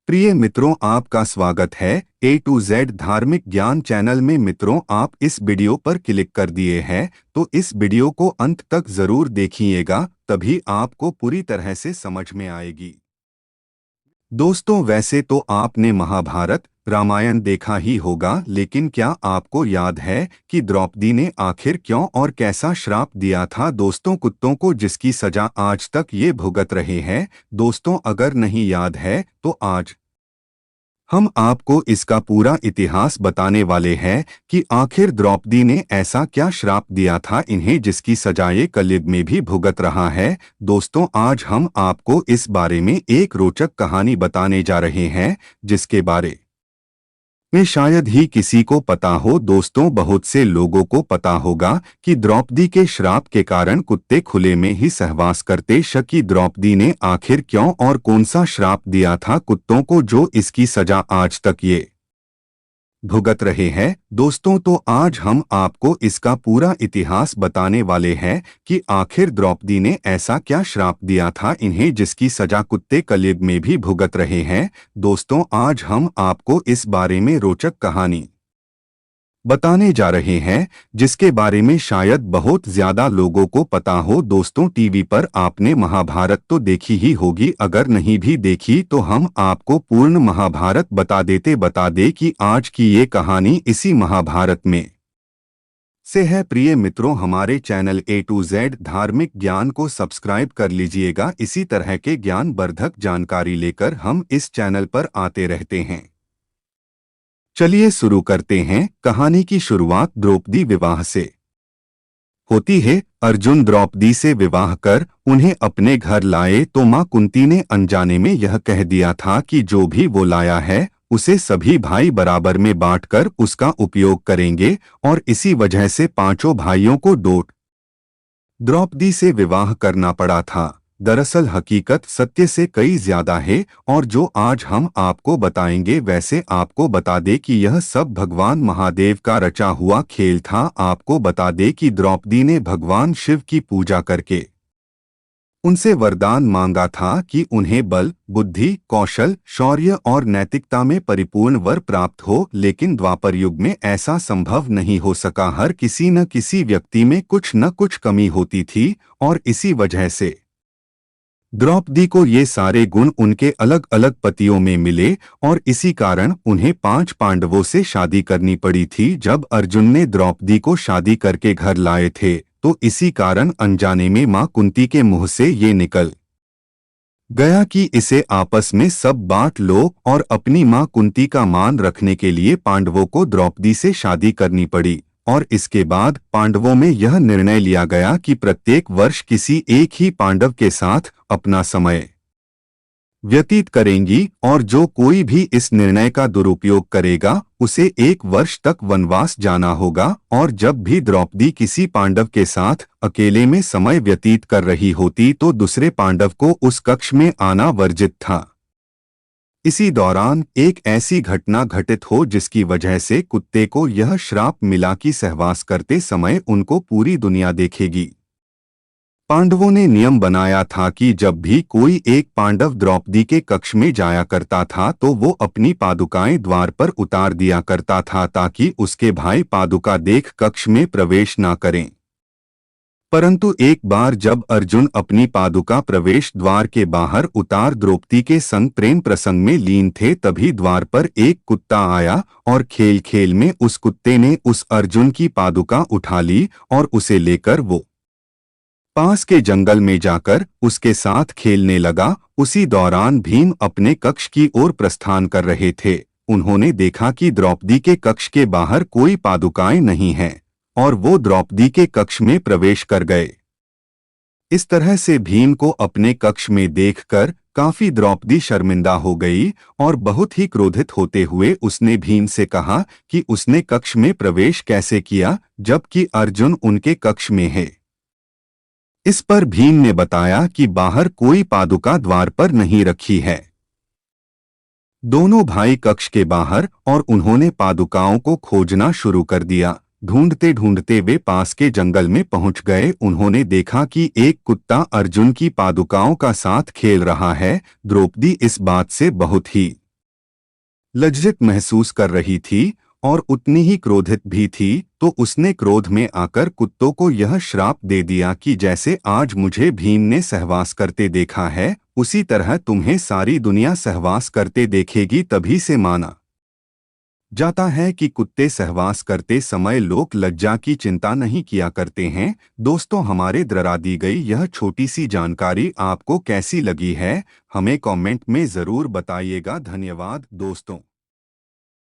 प्रिय मित्रों, आपका स्वागत है ए टू जेड धार्मिक ज्ञान चैनल में। मित्रों, आप इस वीडियो पर क्लिक कर दिए हैं तो इस वीडियो को अंत तक जरूर देखिएगा, तभी आपको पूरी तरह से समझ में आएगी। दोस्तों, वैसे तो आपने महाभारत रामायण देखा ही होगा, लेकिन क्या आपको याद है कि द्रौपदी ने आखिर क्यों और कैसा श्राप दिया था दोस्तों कुत्तों को, जिसकी सजा आज तक ये भुगत रहे हैं। दोस्तों, अगर नहीं याद है तो आज हम आपको इसका पूरा इतिहास बताने वाले हैं कि आखिर द्रौपदी ने ऐसा क्या श्राप दिया था इन्हें, जिसकी सजा ये कलयुग में भी भुगत रहा है। दोस्तों, आज हम आपको इस बारे में एक रोचक कहानी बताने जा रहे हैं, जिसके बारे में शायद ही किसी को पता हो। दोस्तों, बहुत से लोगों को पता होगा कि द्रौपदी के श्राप के कारण कुत्ते खुले में ही सहवास करते। कि द्रौपदी ने आखिर क्यों और कौन सा श्राप दिया था कुत्तों को, जो इसकी सजा आज तक ये भुगत रहे हैं। दोस्तों, तो आज हम आपको इसका पूरा इतिहास बताने वाले हैं कि आखिर द्रौपदी ने ऐसा क्या श्राप दिया था इन्हें, जिसकी सजा कुत्ते कलयुग में भी भुगत रहे हैं। दोस्तों, आज हम आपको इस बारे में रोचक कहानी बताने जा रहे हैं, जिसके बारे में शायद बहुत ज्यादा लोगों को पता हो। दोस्तों, टीवी पर आपने महाभारत तो देखी ही होगी, अगर नहीं भी देखी तो हम आपको पूर्ण महाभारत बता दे कि आज की ये कहानी इसी महाभारत में से है। प्रिय मित्रों, हमारे चैनल ए टू जेड धार्मिक ज्ञान को सब्सक्राइब कर लीजिएगा। इसी तरह के ज्ञानवर्धक जानकारी लेकर हम इस चैनल पर आते रहते हैं। चलिए शुरू करते हैं। कहानी की शुरुआत द्रौपदी विवाह से होती है। अर्जुन द्रौपदी से विवाह कर उन्हें अपने घर लाए तो मां कुंती ने अनजाने में यह कह दिया था कि जो भी वो लाया है उसे सभी भाई बराबर में बांटकर उसका उपयोग करेंगे, और इसी वजह से पांचों भाइयों को द्रौपदी से विवाह करना पड़ा था। दरअसल हकीकत सत्य से कई ज्यादा है, और जो आज हम आपको बताएंगे वैसे आपको बता दे कि यह सब भगवान महादेव का रचा हुआ खेल था। आपको बता दे कि द्रौपदी ने भगवान शिव की पूजा करके उनसे वरदान मांगा था कि उन्हें बल, बुद्धि, कौशल, शौर्य और नैतिकता में परिपूर्ण वर प्राप्त हो, लेकिन द्वापर युग में ऐसा संभव नहीं हो सका। हर किसी न किसी व्यक्ति में कुछ न कुछ कमी होती थी, और इसी वजह से द्रौपदी को ये सारे गुण उनके अलग अलग पतियों में मिले, और इसी कारण उन्हें 5 पांडवों से शादी करनी पड़ी थी। जब अर्जुन ने द्रौपदी को शादी करके घर लाए थे तो इसी कारण अनजाने में मां कुंती के मुंह से ये निकल गया कि इसे आपस में सब बांट लो, और अपनी मां कुंती का मान रखने के लिए पांडवों को द्रौपदी से शादी करनी पड़ी। और इसके बाद पांडवों में यह निर्णय लिया गया कि प्रत्येक वर्ष किसी एक ही पांडव के साथ अपना समय व्यतीत करेंगी, और जो कोई भी इस निर्णय का दुरुपयोग करेगा उसे 1 वर्ष तक वनवास जाना होगा। और जब भी द्रौपदी किसी पांडव के साथ अकेले में समय व्यतीत कर रही होती तो दूसरे पांडव को उस कक्ष में आना वर्जित था। इसी दौरान एक ऐसी घटना घटित हो जिसकी वजह से कुत्ते को यह श्राप मिला कि सहवास करते समय उनको पूरी दुनिया देखेगी। पांडवों ने नियम बनाया था कि जब भी कोई एक पांडव द्रौपदी के कक्ष में जाया करता था तो वो अपनी पादुकाएं द्वार पर उतार दिया करता था, ताकि उसके भाई पादुका देख कक्ष में प्रवेश ना करें। परंतु एक बार जब अर्जुन अपनी पादुका प्रवेश द्वार के बाहर उतार द्रौपदी के संग प्रेम प्रसंग में लीन थे, तभी द्वार पर एक कुत्ता आया, और खेल खेल में उस कुत्ते ने उस अर्जुन की पादुका उठा ली और उसे लेकर वो पास के जंगल में जाकर उसके साथ खेलने लगा। उसी दौरान भीम अपने कक्ष की ओर प्रस्थान कर रहे थे। उन्होंने देखा कि द्रौपदी के कक्ष के बाहर कोई पादुकाएं नहीं हैं, और वो द्रौपदी के कक्ष में प्रवेश कर गए। इस तरह से भीम को अपने कक्ष में देखकर काफी द्रौपदी शर्मिंदा हो गई, और बहुत ही क्रोधित होते हुए उसने भीम से कहा कि उसने कक्ष में प्रवेश कैसे किया जबकि अर्जुन उनके कक्ष में है। इस पर भीम ने बताया कि बाहर कोई पादुका द्वार पर नहीं रखी है। दोनों भाई कक्ष के बाहर, और उन्होंने पादुकाओं को खोजना शुरू कर दिया। ढूंढते ढूंढते वे पास के जंगल में पहुंच गए। उन्होंने देखा कि एक कुत्ता अर्जुन की पादुकाओं का साथ खेल रहा है। द्रौपदी इस बात से बहुत ही लज्जित महसूस कर रही थी और उतनी ही क्रोधित भी थी, तो उसने क्रोध में आकर कुत्तों को यह श्राप दे दिया कि जैसे आज मुझे भीम ने सहवास करते देखा है, उसी तरह तुम्हें सारी दुनिया सहवास करते देखेगी। तभी से माना जाता है कि कुत्ते सहवास करते समय लोग लज्जा की चिंता नहीं किया करते हैं। दोस्तों, हमारे द्वारा दी गई यह छोटी सी जानकारी आपको कैसी लगी है, हमें कमेंट में ज़रूर बताइएगा। धन्यवाद दोस्तों।